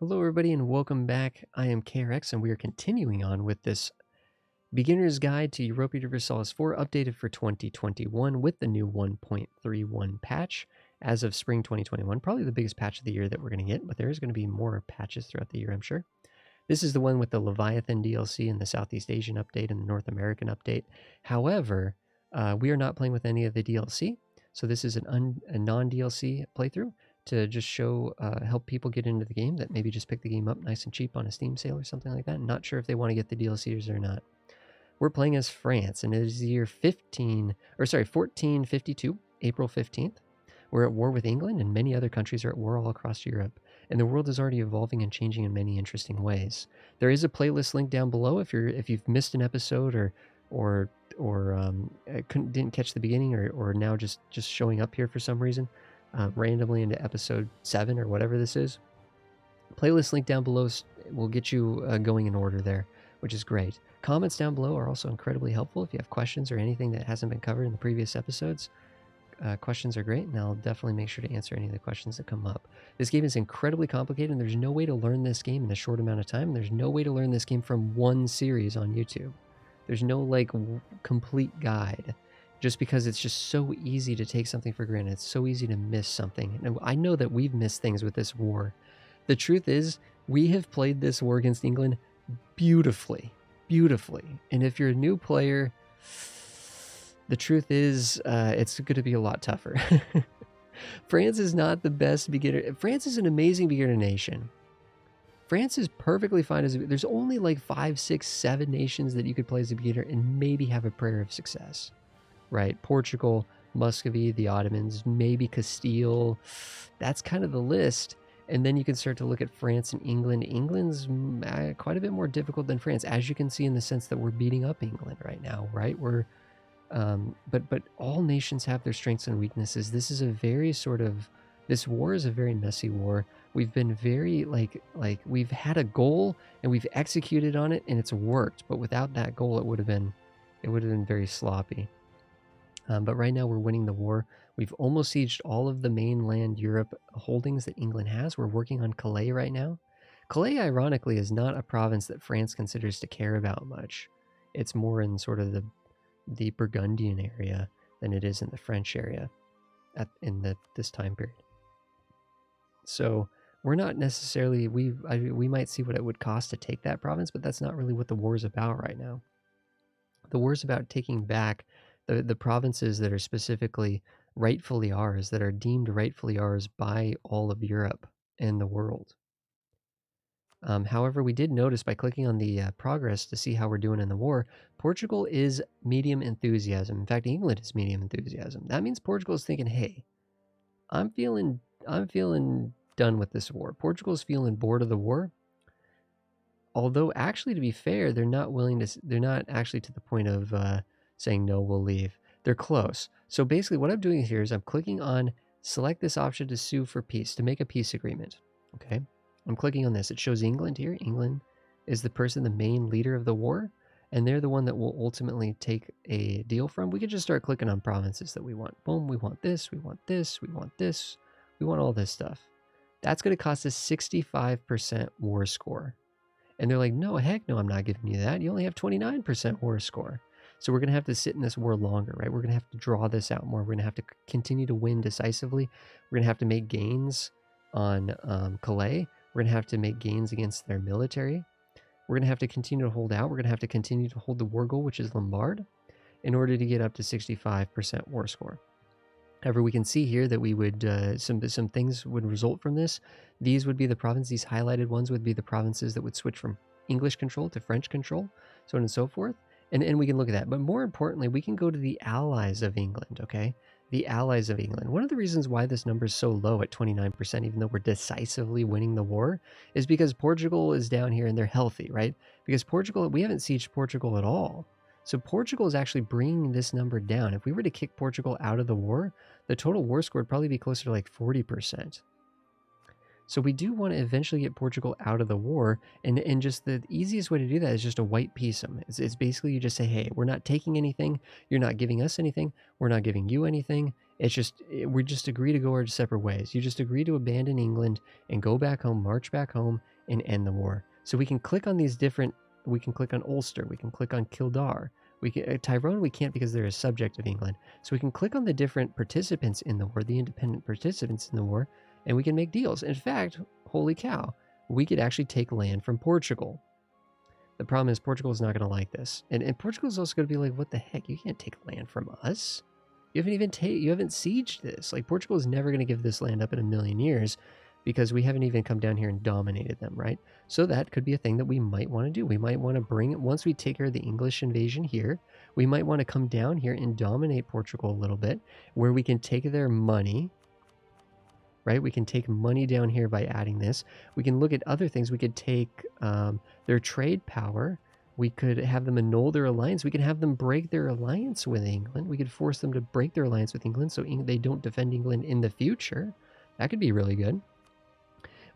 Hello everybody and welcome back. I am KRX and we are continuing on with this Beginner's Guide to Europa Universalis 4 updated for 2021 with the new 1.31 patch as of spring 2021. Probably the biggest patch of the year that we're going to get, but there is going to be more patches throughout the year, I'm sure. This is the one with the Leviathan DLC and the Southeast Asian update and the North American update. However, we are not playing with any of the DLC, so this is a non-DLC playthrough to just show, help people get into the game that maybe just pick the game up nice and cheap on a Steam sale or something like that. Not sure if they want to get the DLCs or not. We're playing as France, and it is the year 1452, April 15th. We're at war with England, and many other countries are at war all across Europe. And the world is already evolving and changing in many interesting ways. There is a playlist link down below if you've missed an episode or didn't catch the beginning or now just showing up here for some reason, randomly into episode 7 or whatever this is. Playlist link down below will get you going in order there, which is great. Comments down below are also incredibly helpful if you have questions or anything that hasn't been covered in the previous episodes. Questions are great, and I'll definitely make sure to answer any of the questions that come up. This game is incredibly complicated, and there's no way to learn this game in a short amount of time. There's no way to learn this game from one series on YouTube. There's no complete guide, just because it's just so easy to take something for granted. It's so easy to miss something. And I know that we've missed things with this war. The truth is, we have played this war against England beautifully. And if you're a new player, the truth is, it's going to be a lot tougher. France is not the best beginner. France is an amazing beginner nation. France is perfectly fine as there's only like 5, 6, 7 nations that you could play as a beginner and maybe have a prayer of success, right? Portugal, Muscovy, the Ottomans, maybe Castile. That's kind of the list. And then you can start to look at France and England. England's quite a bit more difficult than France, as you can see in the sense that we're beating up England right now, right? But all nations have their strengths and weaknesses. This is a very this war is a very messy war. We've been very we've had a goal and we've executed on it and it's worked. But without that goal, it would have been very sloppy. But right now we're winning the war. We've almost sieged all of the mainland Europe holdings that England has. We're working on Calais right now. Calais, ironically, is not a province that France considers to care about much. It's more in sort of the Burgundian area than it is in the French area in this time period. So we're not necessarily, we might see what it would cost to take that province, but that's not really what the war is about right now. The war is about taking back the provinces that are specifically rightfully ours, that are deemed rightfully ours by all of Europe and the world. However, we did notice by clicking on the progress to see how we're doing in the war, Portugal is medium enthusiasm. In fact, England is medium enthusiasm. That means Portugal is thinking, hey, I'm feeling done with this war. Portugal's feeling bored of the war. Although actually, to be fair, they're not actually to the point of saying, no, we'll leave. They're close. So basically what I'm doing here is I'm clicking on select this option to sue for peace, to make a peace agreement. Okay. I'm clicking on this. It shows England here. England is the main leader of the war, and they're the one that will ultimately take a deal from. We could just start clicking on provinces that we want. Boom, we want this, we want this, we want this, we want all this stuff. That's going to cost us 65% war score. And they're like, no, heck no, I'm not giving you that. You only have 29% war score. So we're going to have to sit in this war longer, right? We're going to have to draw this out more. We're going to have to continue to win decisively. We're going to have to make gains on Calais. We're going to have to make gains against their military. We're going to have to continue to hold out. We're going to have to continue to hold the war goal, which is Lombard, in order to get up to 65% war score. However, we can see here that we would, some things would result from this. These would be the provinces, these highlighted ones would be the provinces that would switch from English control to French control, so on and so forth. And we can look at that. But more importantly, we can go to the allies of England, okay? The allies of England. One of the reasons why this number is so low at 29%, even though we're decisively winning the war, is because Portugal is down here and they're healthy, right? Because Portugal, we haven't sieged Portugal at all. So Portugal is actually bringing this number down. If we were to kick Portugal out of the war, the total war score would probably be closer to like 40%. So we do want to eventually get Portugal out of the war, and just the easiest way to do that is just to white peace them. It's basically you just say, hey, we're not taking anything, you're not giving us anything, we're not giving you anything. It's just, we just agree to go our separate ways. You just agree to abandon England and go back home, march back home, and end the war. So we can click on these different, we can click on Ulster, we can click on Kildare, we can, Tyrone we can't because they're a subject of England. So we can click on the different participants in the war, the independent participants in the war, and we can make deals. In fact, holy cow, we could actually take land from Portugal. The problem is Portugal is not going to like this. And Portugal is also going to be like, what the heck? You can't take land from us. You haven't sieged this. Like, Portugal is never going to give this land up in a million years because we haven't even come down here and dominated them, right? So that could be a thing that we might want to do. We might want to bring it, once we take care of the English invasion here, we might want to come down here and dominate Portugal a little bit, where we can take their money, right? We can take money down here by adding this. We can look at other things. We could take their trade power. We could have them annul their alliance. We could have them break their alliance with England. We could force them to break their alliance with England so they don't defend England in the future. That could be really good.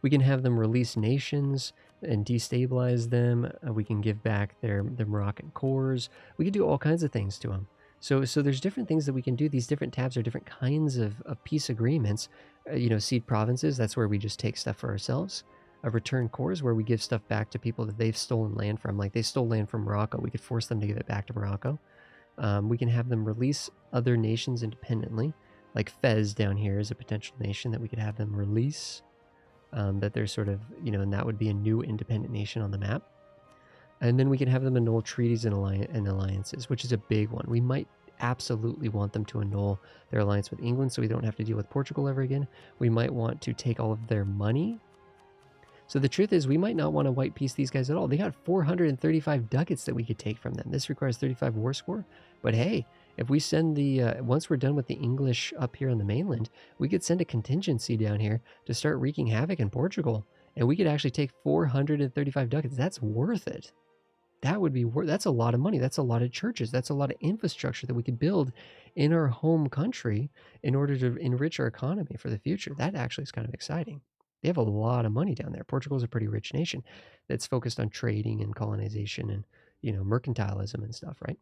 We can have them release nations and destabilize them. We can give back their Moroccan cores. We could do all kinds of things to them. So there's different things that we can do. These different tabs are different kinds of peace agreements. Cede provinces, that's where we just take stuff for ourselves. Return cores, where we give stuff back to people that they've stolen land from. Like, they stole land from Morocco. We could force them to give it back to Morocco. We can have them release other nations independently. Like Fez down here is a potential nation that we could have them release. That they're sort of, and that would be a new independent nation on the map. And then we can have them annul treaties and alliances, which is a big one. We might absolutely want them to annul their alliance with England so we don't have to deal with Portugal ever again. We might want to take all of their money. So the truth is, we might not want to white peace these guys at all. They got 435 ducats that we could take from them. This requires 35 war score. But hey, if we send once we're done with the English up here on the mainland, we could send a contingency down here to start wreaking havoc in Portugal. And we could actually take 435 ducats. That's worth it. That would be that's a lot of money. That's a lot of churches. That's a lot of infrastructure that we could build in our home country in order to enrich our economy for the future. That actually is kind of exciting. They have a lot of money down there. Portugal is a pretty rich nation that's focused on trading and colonization and, mercantilism and stuff, right?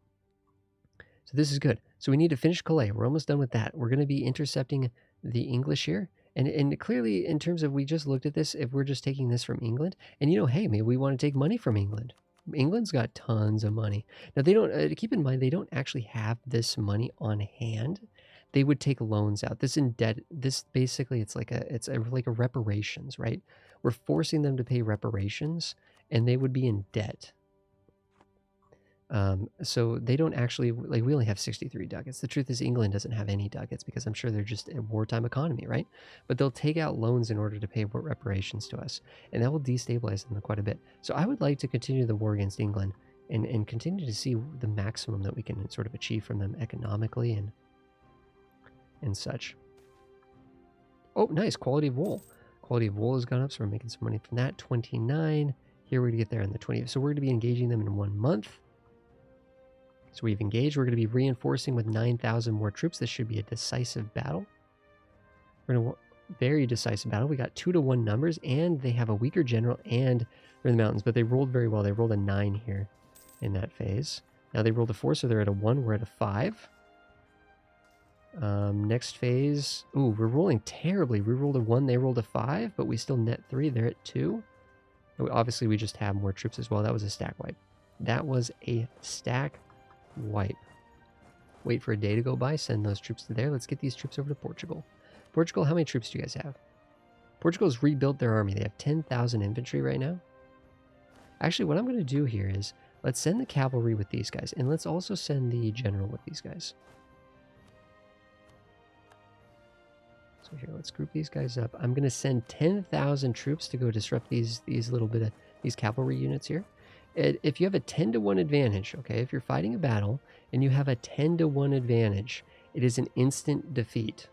So this is good. So we need to finish Calais. We're almost done with that. We're going to be intercepting the English here. And clearly, in terms of, we just looked at this, if we're just taking this from England, and hey, maybe we want to take money from England. England's got tons of money. Now, they don't, keep in mind, they don't actually have this money on hand. They would take loans out. This basically, it's like a reparations, right? We're forcing them to pay reparations, and they would be in debt. So they don't actually, we only have 63 ducats. The truth is, England doesn't have any ducats because I'm sure they're just a wartime economy, right? But they'll take out loans in order to pay reparations to us, and that will destabilize them quite a bit. So I would like to continue the war against England and continue to see the maximum that we can sort of achieve from them economically and such. Oh, nice. Quality of wool. Quality of wool has gone up, so we're making some money from that. 29. Here we're going to get there in the 20th. So we're going to be engaging them in 1 month. So we've engaged. We're going to be reinforcing with 9,000 more troops. This should be a decisive battle. We're going to very decisive battle. We got 2-to-1 numbers, and they have a weaker general, and they're in the mountains. But they rolled very well. They rolled a 9 here in that phase. Now they rolled a 4, so they're at a 1. We're at a 5. Next phase. Ooh, we're rolling terribly. We rolled a 1. They rolled a 5, but we still net 3. They're at 2. Obviously, we just have more troops as well. That was a stack wipe. That was a stack wipe. Wait for a day to go by, send those troops to there. Let's get these troops over to Portugal. Portugal, how many troops do you guys have? Portugal's rebuilt their army. They have 10,000 infantry right now. Actually, what I'm going to do here is, let's send the cavalry with these guys, and let's also send the general with these guys. So here, let's group these guys up. I'm going to send 10,000 troops to go disrupt these cavalry units here. If you have a 10-to-1 advantage, okay, if you're fighting a battle and you have a 10-to-1 advantage, it is an instant defeat.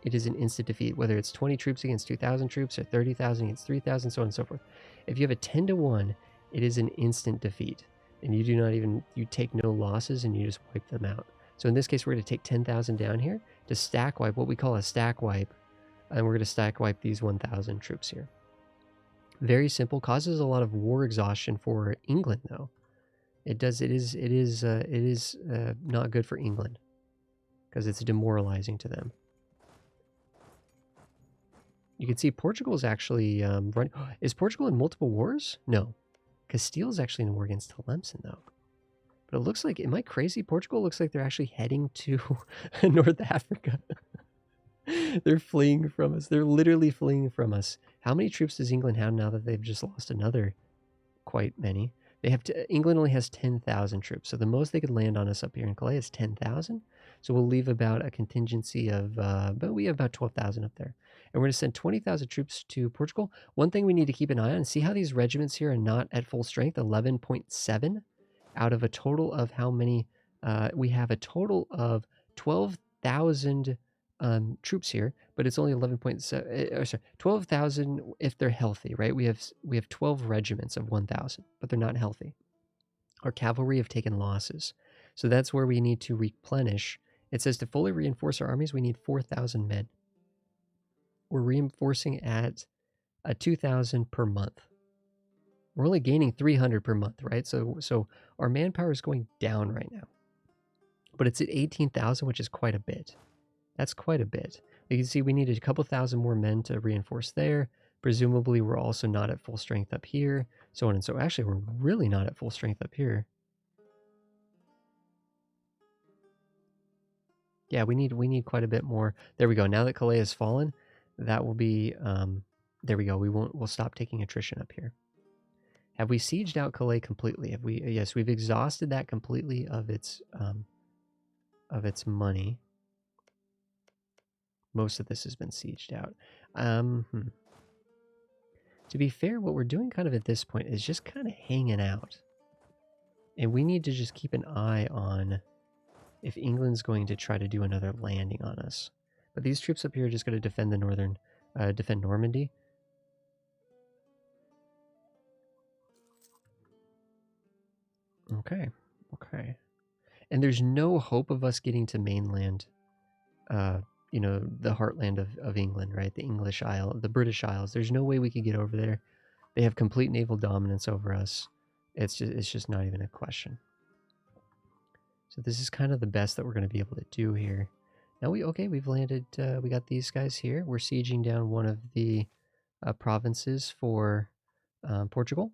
It is an instant defeat, whether it's 20 troops against 2,000 troops or 30,000 against 3,000, so on and so forth. If you have a 10-to-1, it is an instant defeat, and you take no losses and you just wipe them out. So in this case, we're going to take 10,000 down here to stack wipe, what we call a stack wipe, and we're going to stack wipe these 1,000 troops here. Very simple. Causes a lot of war exhaustion for England, though. It is not good for England because it's demoralizing to them. You can see Portugal is actually running. Is Portugal in multiple wars? No. Castile is actually in a war against Tlemcen, though. But it looks like, am I crazy? Portugal looks like they're actually heading to North Africa. They're fleeing from us. They're literally fleeing from us. How many troops does England have now that they've just lost another? Quite many. They have England only has 10,000 troops, so the most they could land on us up here in Calais is 10,000. So we'll leave about a contingency of, but we have about 12,000 up there. And we're going to send 20,000 troops to Portugal. One thing we need to keep an eye on, see how these regiments here are not at full strength, 11.7 out of a total of how many, we have a total of 12,000 troops here, but it's only 11.7, sorry, 12,000 if they're healthy, right? We have 12 regiments of 1,000, but they're not healthy. Our cavalry have taken losses. So that's where we need to replenish. It says to fully reinforce our armies, we need 4,000 men. We're reinforcing at 2,000 per month. We're only gaining 300 per month, right? So our manpower is going down right now. But it's at 18,000, which is quite a bit. That's quite a bit. You can see we needed a couple thousand more men to reinforce there. Presumably, we're also not at full strength up here. So on and so. Actually, we're really not at full strength up here. Yeah, we need quite a bit more. There we go. Now that Calais has fallen, that will be. There we go. We'll stop taking attrition up here. Have we sieged out Calais completely? Have we? Yes, we've exhausted that completely of its money. Most of this has been sieged out. To be fair, what we're doing kind of at this point is just kind of hanging out. And we need to just keep an eye on if England's going to try to do another landing on us. But these troops up here are just going to defend the defend Normandy. Okay. And there's no hope of us getting to mainland, you know, the heartland of England, right? The English Isle, the British Isles. There's no way we could get over there. They have complete naval dominance over us. It's just not even a question. So this is kind of the best that we're going to be able to do here. Now we've landed, we got these guys here. We're sieging down one of the provinces for Portugal.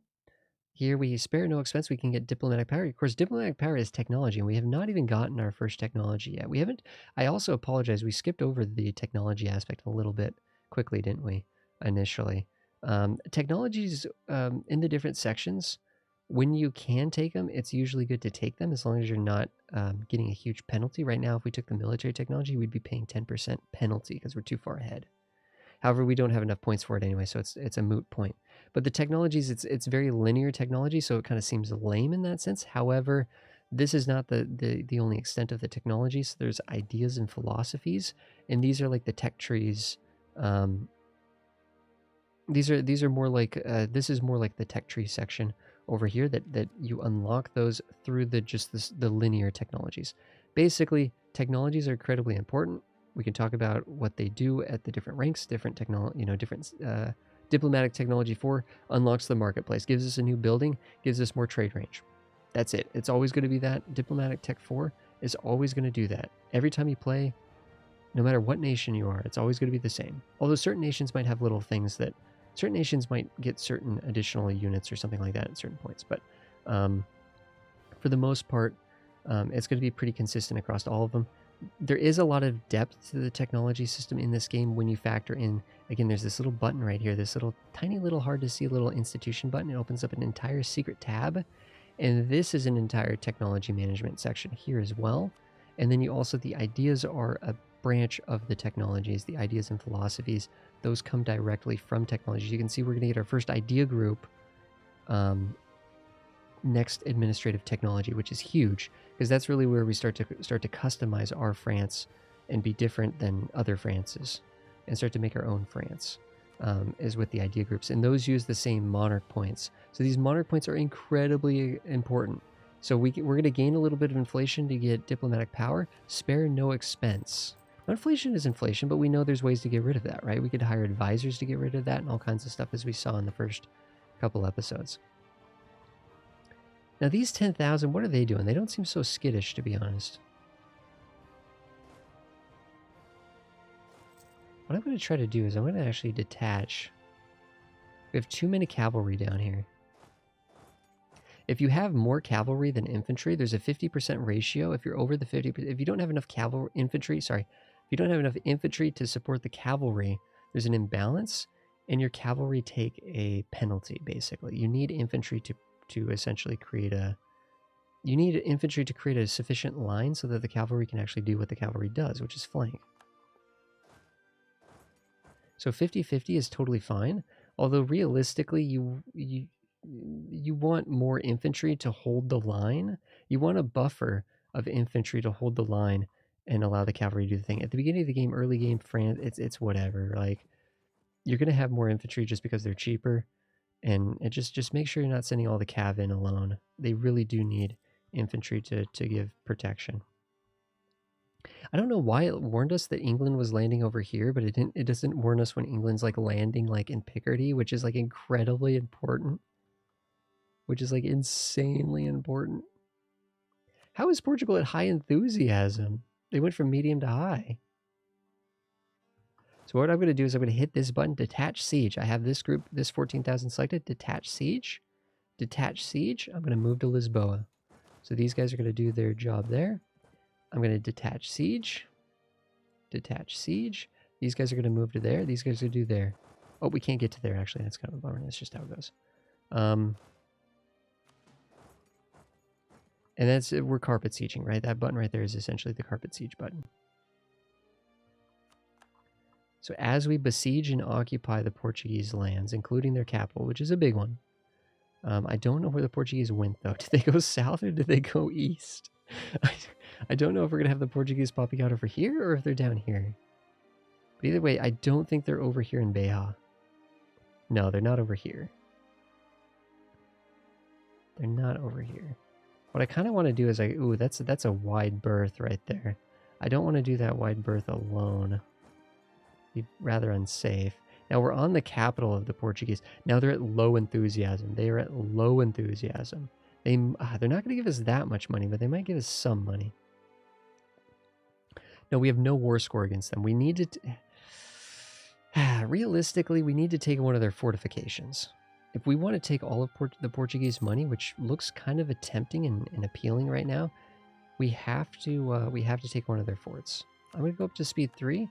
Here we spare no expense. We can get diplomatic power. Of course, diplomatic power is technology, and we have not even gotten our first technology yet. We haven't. I also apologize. We skipped over the technology aspect a little bit quickly, didn't we? Initially, technologies in the different sections. When you can take them, it's usually good to take them as long as you're not getting a huge penalty. Right now, if we took the military technology, we'd be paying 10% penalty because we're too far ahead. However, we don't have enough points for it anyway, so it's a moot point. But the technologies, it's very linear technology, so it kind of seems lame in that sense. However, this is not the only extent of the technology. So there's ideas and philosophies, and these are like the tech trees. These are more like this is more like the tech tree section over here that you unlock those through the linear technologies. Basically, technologies are incredibly important. We can talk about what they do at the different ranks, different technology, different diplomatic technology 4 unlocks the marketplace, gives us a new building, gives us more trade range. That's it. It's always going to be that. Diplomatic tech 4 is always going to do that. Every time you play, no matter what nation you are, it's always going to be the same. Although certain nations might have little things that, certain nations might get certain additional units or something like that at certain points. But for the most part, it's going to be pretty consistent across all of them. There is a lot of depth to the technology system in this game when you factor in, again, there's this little button right here, this little tiny little hard to see little institution button. It opens up an entire secret tab, and this is an entire technology management section here as well. And then you also, the ideas are a branch of the technologies, the ideas and philosophies, those come directly from technology. You can see we're going to get our first idea group next administrative technology, which is huge because that's really where we start to customize our France and be different than other Frances and start to make our own France, is with the idea groups. And those use the same monarch points. So these monarch points are incredibly important. So we're going to gain a little bit of inflation to get diplomatic power, spare no expense. Inflation is inflation, but we know there's ways to get rid of that, right? We could hire advisors to get rid of that and all kinds of stuff, as we saw in the first couple episodes. Now these 10,000, what are they doing? They don't seem so skittish, to be honest. What I'm going to try to do is I'm going to actually detach. We have too many cavalry down here. If you have more cavalry than infantry, there's a 50% ratio. If you're over the 50%, if you don't have enough infantry to support the cavalry, there's an imbalance, and your cavalry take a penalty, basically. You need infantry to essentially create a... You need infantry to create a sufficient line so that the cavalry can actually do what the cavalry does, which is flank. So 50-50 is totally fine, although realistically you want more infantry to hold the line. You want a buffer of infantry to hold the line and allow the cavalry to do the thing. At the beginning of the game, early game, France, it's whatever. Like, you're going to have more infantry just because they're cheaper, and it just make sure you're not sending all the cav in alone. They really do need infantry to give protection. I don't know why it warned us that England was landing over here, but it doesn't warn us when England's like landing like in Picardy, which is like incredibly important. Which is like insanely important. How is Portugal at high enthusiasm? They went from medium to high. So what I'm going to do is I'm going to hit this button, detach siege. I have this group, this 14,000 selected, detach siege. Detach siege. I'm going to move to Lisboa. So these guys are going to do their job there. I'm going to detach siege. Detach siege. These guys are going to move to there. These guys are going to do there. Oh, we can't get to there, actually. That's kind of a bummer. That's just how it goes. And that's, we're carpet sieging, right? That button right there is essentially the carpet siege button. So as we besiege and occupy the Portuguese lands, including their capital, which is a big one. I don't know where the Portuguese went, though. Did they go south or did they go east? I don't know if we're going to have the Portuguese popping out over here or if they're down here. But either way, I don't think they're over here in Beja. No, they're not over here. They're not over here. What I kind of want to do is ooh, that's a wide berth right there. I don't want to do that wide berth alone. Be rather unsafe. Now we're on the capital of the Portuguese. Now they're at low enthusiasm. They are at low enthusiasm. They're not going to give us that much money, but they might give us some money. No, we have no war score against them. We need to... realistically, we need to take one of their fortifications. If we want to take all of the Portuguese money, which looks kind of tempting and appealing right now, we have to take one of their forts. I'm going to go up to speed 3.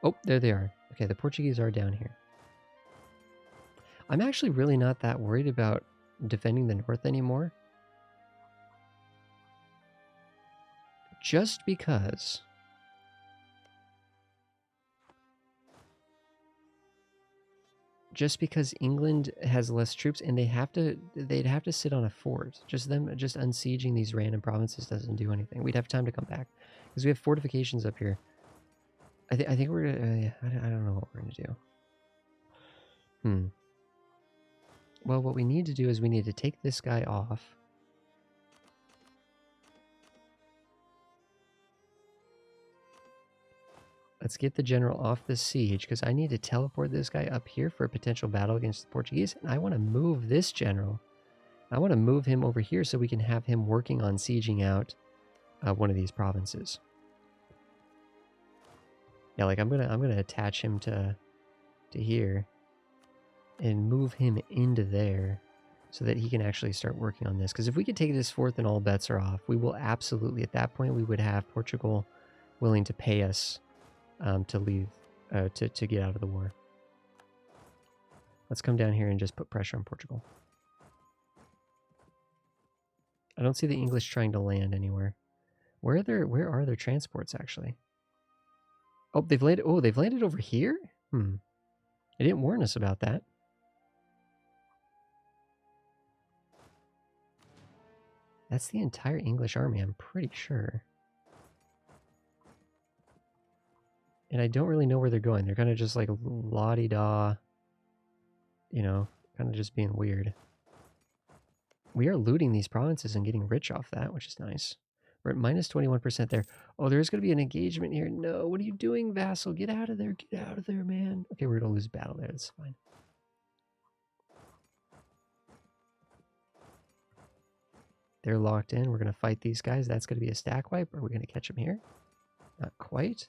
Oh, there they are. Okay, the Portuguese are down here. I'm actually really not that worried about defending the north anymore. Just because... England has less troops and they'd have to sit on a fort. Just unsieging these random provinces doesn't do anything. We'd have time to come back because we have fortifications up here. I think we're gonna. I don't know what we're gonna do. Well, what we need to do is we need to take this guy off. Let's get the general off the siege, because I need to teleport this guy up here for a potential battle against the Portuguese. And I want to move this general. I want to move him over here so we can have him working on sieging out one of these provinces. Yeah, like I'm gonna attach him to here and move him into there so that he can actually start working on this. Because if we could take this fort, then all bets are off. We will absolutely, at that point, we would have Portugal willing to pay us to leave, to get out of the war. Let's come down here and just put pressure on Portugal. I don't see the English trying to land anywhere. Where are their transports, actually? Oh, they've landed. Oh, they've landed over here? They didn't warn us about that. That's the entire English army, I'm pretty sure. And I don't really know where they're going. They're kind of just like la-di-da, you know, kind of just being weird. We are looting these provinces and getting rich off that, which is nice. We're at minus 21% there. Oh, there's going to be an engagement here. No, what are you doing, vassal? Get out of there. Get out of there, man. Okay, we're going to lose battle there. That's fine. They're locked in. We're going to fight these guys. That's going to be a stack wipe. Are we going to catch them here? Not quite.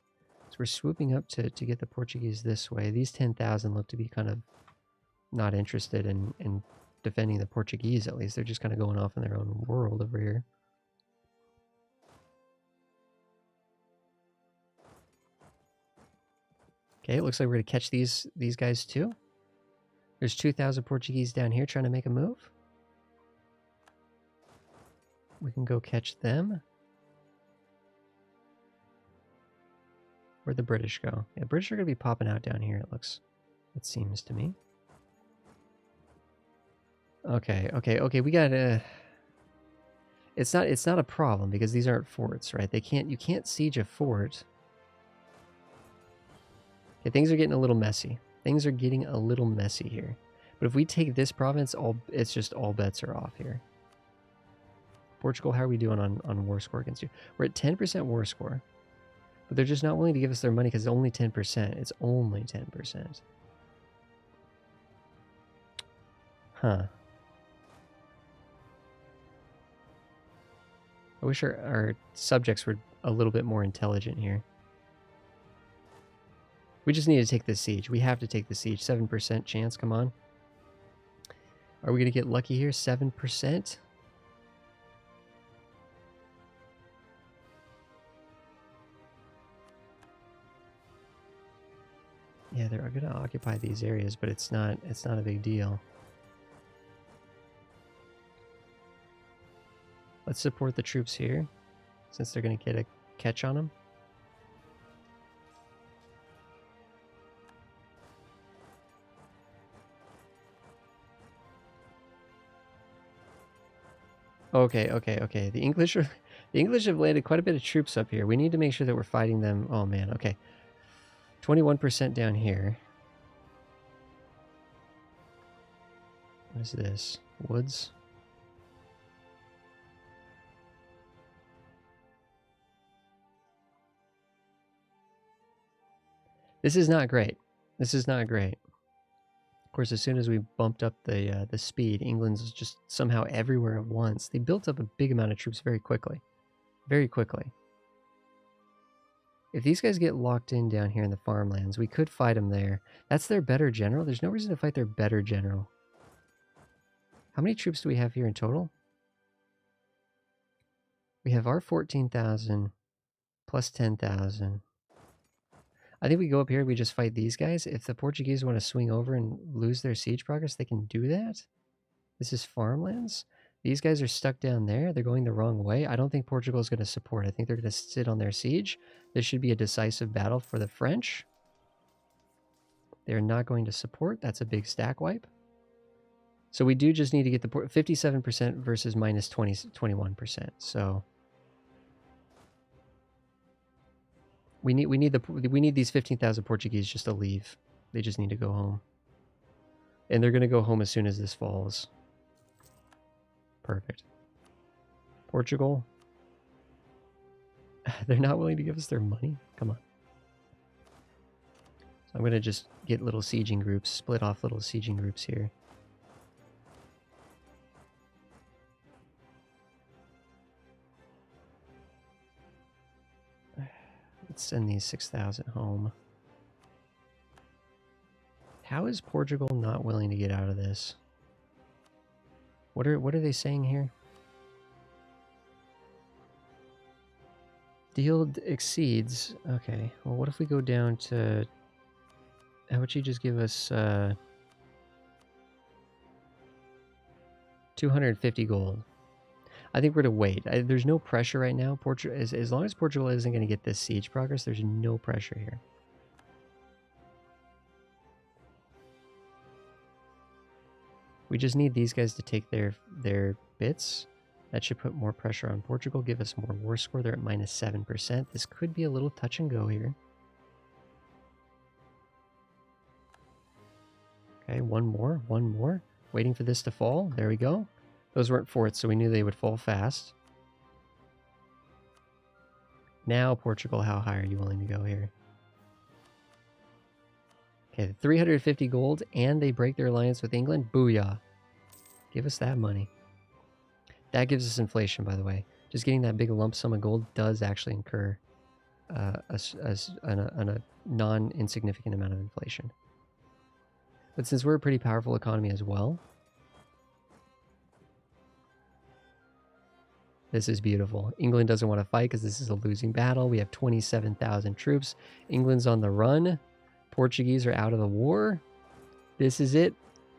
So we're swooping up to get the Portuguese this way. These 10,000 look to be kind of not interested in defending the Portuguese, at least. They're just kind of going off in their own world over here. Okay, it looks like we're going to catch these guys too. There's 2,000 Portuguese down here trying to make a move. We can go catch them. Where'd the British go? Yeah, British are going to be popping out down here, it seems to me. Okay, we got to... It's not a problem because these aren't forts, right? You can't siege a fort. Okay, things are getting a little messy. Things are getting a little messy here. But if we take this province, it's just all bets are off here. Portugal, how are we doing on war score against you? We're at 10% war score. But they're just not willing to give us their money because it's only 10%. It's only 10%. Huh. I wish our subjects were a little bit more intelligent here. We just need to take this siege. We have to take the siege. 7% chance, come on. Are we going to get lucky here? 7%? Yeah, they're going to occupy these areas, but it's not a big deal. Let's support the troops here, since they're going to get a catch on them. Okay. The English have landed quite a bit of troops up here. We need to make sure that we're fighting them. Oh man, okay. 21% down here. What is this? Woods? This is not great. This is not great. Of course, as soon as we bumped up the speed, England's just somehow everywhere at once. They built up a big amount of troops very quickly. Very quickly. If these guys get locked in down here in the farmlands, we could fight them there. That's their better general. There's no reason to fight their better general. How many troops do we have here in total? We have our 14,000 plus 10,000. I think we go up here, we just fight these guys. If the Portuguese want to swing over and lose their siege progress, they can do that. This is farmlands. These guys are stuck down there. They're going the wrong way. I don't think Portugal is going to support. I think they're going to sit on their siege. This should be a decisive battle for the French. They're not going to support. That's a big stack wipe. So we do just need to get the 57% versus minus 21%. So we need these 15,000 Portuguese just to leave. They just need to go home. And they're going to go home as soon as this falls. Perfect. Portugal. They're not willing to give us their money? Come on. So I'm going to just get little sieging groups, split off little sieging groups here. Let's send these 6,000 home. How is Portugal not willing to get out of this? What are they saying here? Deal exceeds. Okay. Well, what if we go down to... How would you just give us 250 gold? I think we're to wait. There's no pressure right now. As long as Portugal isn't going to get this siege progress, there's no pressure here. We just need these guys to take their bits. That should put more pressure on Portugal, give us more war score. They're at minus 7%. This could be a little touch and go here. Okay, one more. Waiting for this to fall. There we go. Those weren't forts, so we knew they would fall fast. Now, Portugal, how high are you willing to go here? Okay, 350 gold, and they break their alliance with England. Booyah. Give us that money. That gives us inflation, by the way. Just getting that big lump sum of gold does actually incur a non-insignificant amount of inflation. But since we're a pretty powerful economy as well, this is beautiful. England doesn't want to fight because this is a losing battle. We have 27,000 troops. England's on the run. Portuguese are out of the war. This is it.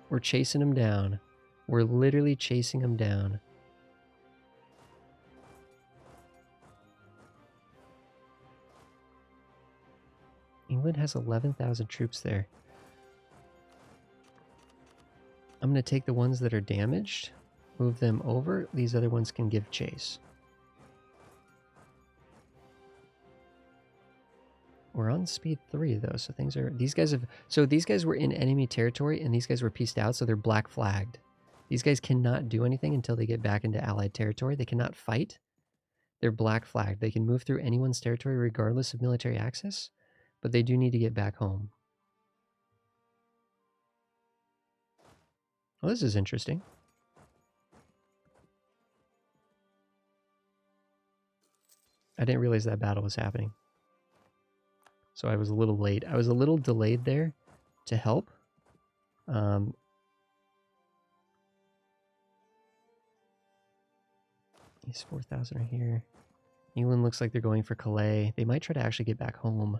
We're chasing them down. We're literally chasing them down. England has 11,000 troops there. I'm going to take the ones that are damaged, move them over. These other ones can give chase. We're on speed 3 though, so things are... These guys were in enemy territory and these guys were pieced out, so they're black flagged. These guys cannot do anything until they get back into allied territory. They cannot fight. They're black flagged. They can move through anyone's territory regardless of military access, but they do need to get back home. Well, this is interesting. I didn't realize that battle was happening. So I was a little late. I was a little delayed there to help. These 4,000 are here. England looks like they're going for Calais. They might try to actually get back home.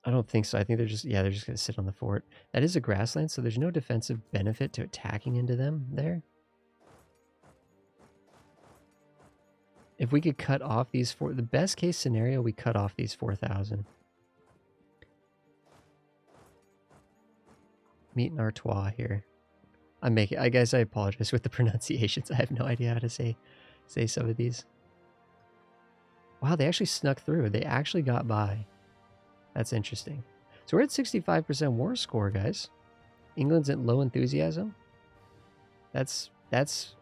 I don't think so. I think they're just, yeah, they're just going to sit on the fort. That is a grassland, so there's no defensive benefit to attacking into them there. If we could cut off these four, the best case scenario, we cut off these 4,000. Meet in Artois here. I'm making, I guess I apologize with the pronunciations. I have no idea how to say some of these. Wow, they actually snuck through. They actually got by. That's interesting. So we're at 65% war score, guys. England's at low enthusiasm. That's, but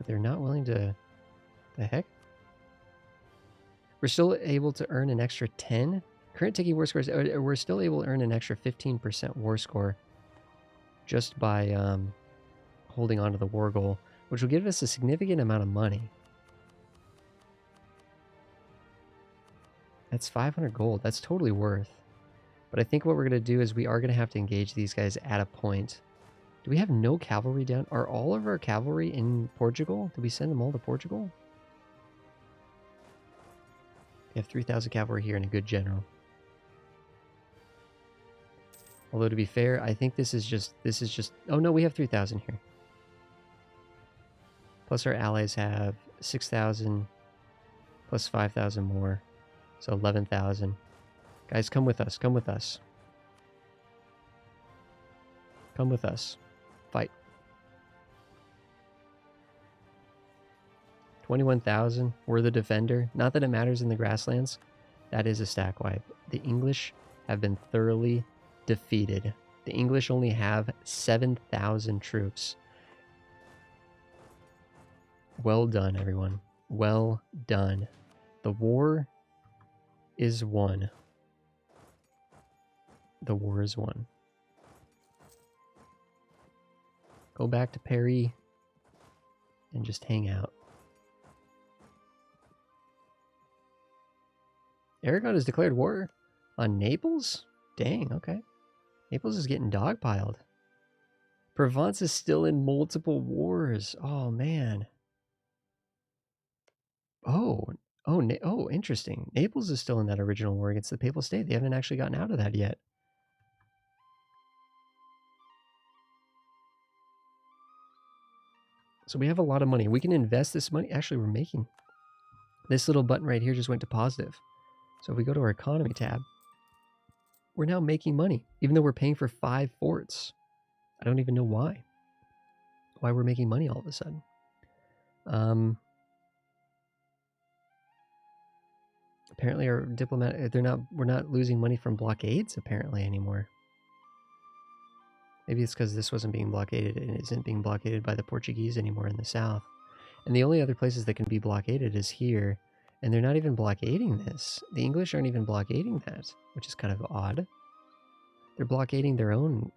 they're not willing to, the heck? We're still able to earn an extra 10. Current taking war scores, we're still able to earn an extra 15% war score just by holding on to the war goal, which will give us a significant amount of money. That's 500 gold. That's totally worth. But I think what we're going to do is we are going to have to engage these guys at a point. Do we have no cavalry down? Are all of our cavalry in Portugal? Did we send them all to Portugal? We have 3,000 cavalry here and a good general. Although to be fair, I think this is just, oh no, we have 3,000 here. Plus our allies have 6,000 plus 5,000 more. So 11,000. Guys, come with us. Come with us. Come with us. Fight. 21,000. We're the defender. Not that it matters in the grasslands. That is a stack wipe. The English have been thoroughly defeated. The English only have 7,000 troops. Well done, everyone. Well done. The war is won. The war is won. Go back to Paris and just hang out. Aragon has declared war on Naples? Dang, okay. Naples is getting dogpiled. Provence is still in multiple wars. Oh, man. Oh, interesting. Naples is still in that original war against the Papal State. They haven't actually gotten out of that yet. So we have a lot of money. We can invest this money. Actually, we're making... This little button right here just went to positive. So if we go to our economy tab, we're now making money, even though we're paying for 5 forts. I don't even know why. Why we're making money all of a sudden. Apparently our diplomat, we're not losing money from blockades apparently anymore. Maybe it's because this wasn't being blockaded and isn't being blockaded by the Portuguese anymore in the south. And the only other places that can be blockaded is here. And they're not even blockading this. The English aren't even blockading that, which is kind of odd. They're blockading their own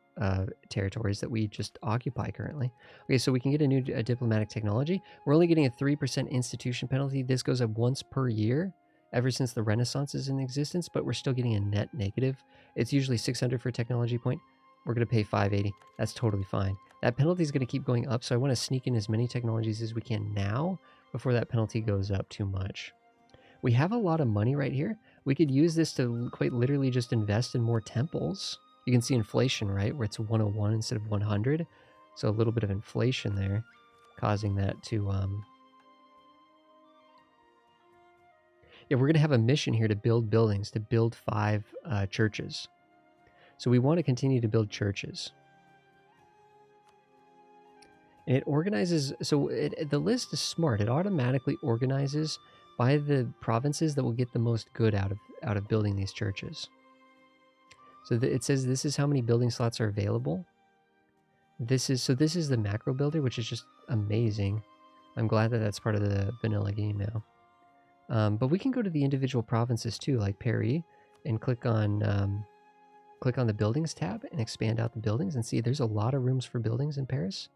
territories that we just occupy currently. Okay, so we can get a new diplomatic technology. We're only getting a 3% institution penalty. This goes up once per year ever since the Renaissance is in existence, but we're still getting a net negative. It's usually 600 for a technology point. We're going to pay 580. That's totally fine. That penalty is going to keep going up, so I want to sneak in as many technologies as we can now before that penalty goes up too much. We have a lot of money right here. We could use this to quite literally just invest in more temples. You can see inflation, right, where it's 101 instead of 100. So a little bit of inflation there, causing that to... Yeah, we're going to have a mission here to build buildings, to build 5 churches. So we want to continue to build churches. And it organizes... So the list is smart. It automatically organizes by the provinces that will get the most good out of building these churches. So it says this is how many building slots are available. This is the macro builder, which is just amazing. I'm glad that that's part of the vanilla game now. But we can go to the individual provinces too, like Paris, and click on the buildings tab and expand out the buildings and see there's a lot of rooms for buildings in Paris.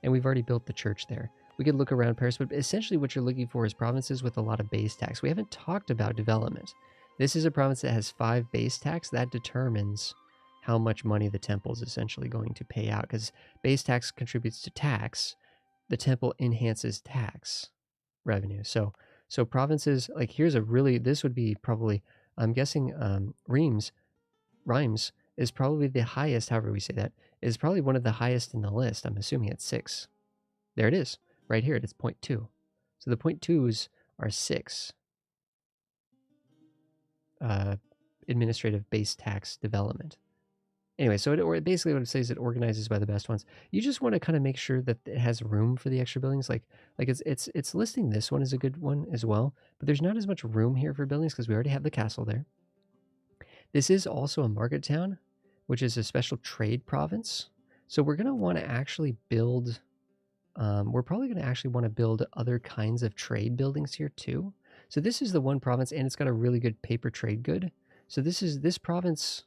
And we've already built the church there. We could look around Paris, but essentially what you're looking for is provinces with a lot of base tax. We haven't talked about development. This is a province that has 5 base tax. That determines how much money the temple is essentially going to pay out, because base tax contributes to tax. The temple enhances tax revenue. So provinces, like here's a really, this would be probably, I'm guessing Reims is probably the highest, however we say that, is probably one of the highest in the list. I'm assuming it's 6. There it is. Right here, it's 0.2. So the 0.2s are 6. Administrative base tax development. Anyway, so it basically what it says, it organizes by the best ones. You just want to kind of make sure that it has room for the extra buildings. Like it's listing this one as a good one as well, but there's not as much room here for buildings because we already have the castle there. This is also a market town, which is a special trade province. So we're going to want to actually build... we're probably going to actually want to build other kinds of trade buildings here too. So this is the one province, and it's got a really good paper trade good. So this province,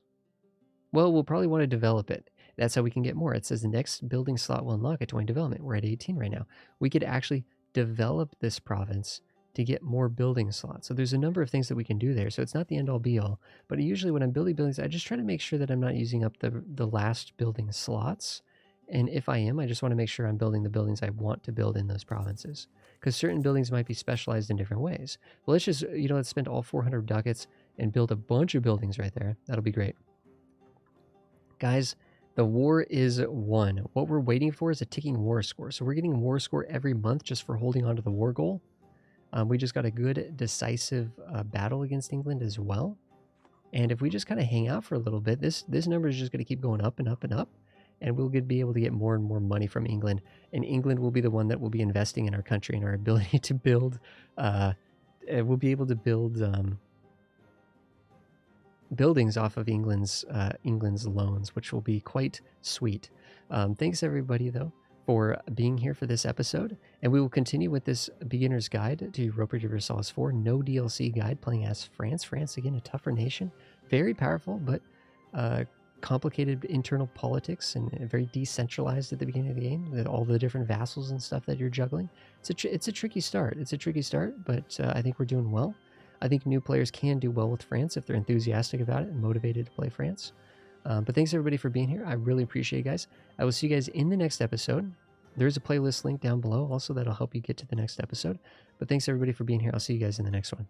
well, we'll probably want to develop it. That's how we can get more. It says the next building slot will unlock at 20 development. We're at 18 right now. We could actually develop this province to get more building slots. So there's a number of things that we can do there. So it's not the end all be all, but usually when I'm building buildings, I just try to make sure that I'm not using up the last building slots. And if I am, I just want to make sure I'm building the buildings I want to build in those provinces, because certain buildings might be specialized in different ways. Well, let's just, let's spend all 400 ducats and build a bunch of buildings right there. That'll be great. Guys, the war is won. What we're waiting for is a ticking war score. So we're getting war score every month just for holding on to the war goal. We just got a good decisive battle against England as well. And if we just kind of hang out for a little bit, this number is just going to keep going up and up and up. And we'll be able to get more and more money from England. And England will be the one that will be investing in our country and our ability to build. We'll be able to build buildings off of England's loans, which will be quite sweet. Thanks everybody, though, for being here for this episode. And we will continue with this beginner's guide to Europa Universalis 4, no DLC guide, playing as France. France, again, a tougher nation. Very powerful, but... complicated internal politics and very decentralized at the beginning of the game, that all the different vassals and stuff that you're juggling. It's a tricky start. It's a tricky start, but I think we're doing well. I think new players can do well with France if they're enthusiastic about it and motivated to play France. But thanks everybody for being here. I really appreciate you guys. I will see you guys in the next episode. There's a playlist link down below also that'll help you get to the next episode. But thanks everybody for being here. I'll see you guys in the next one.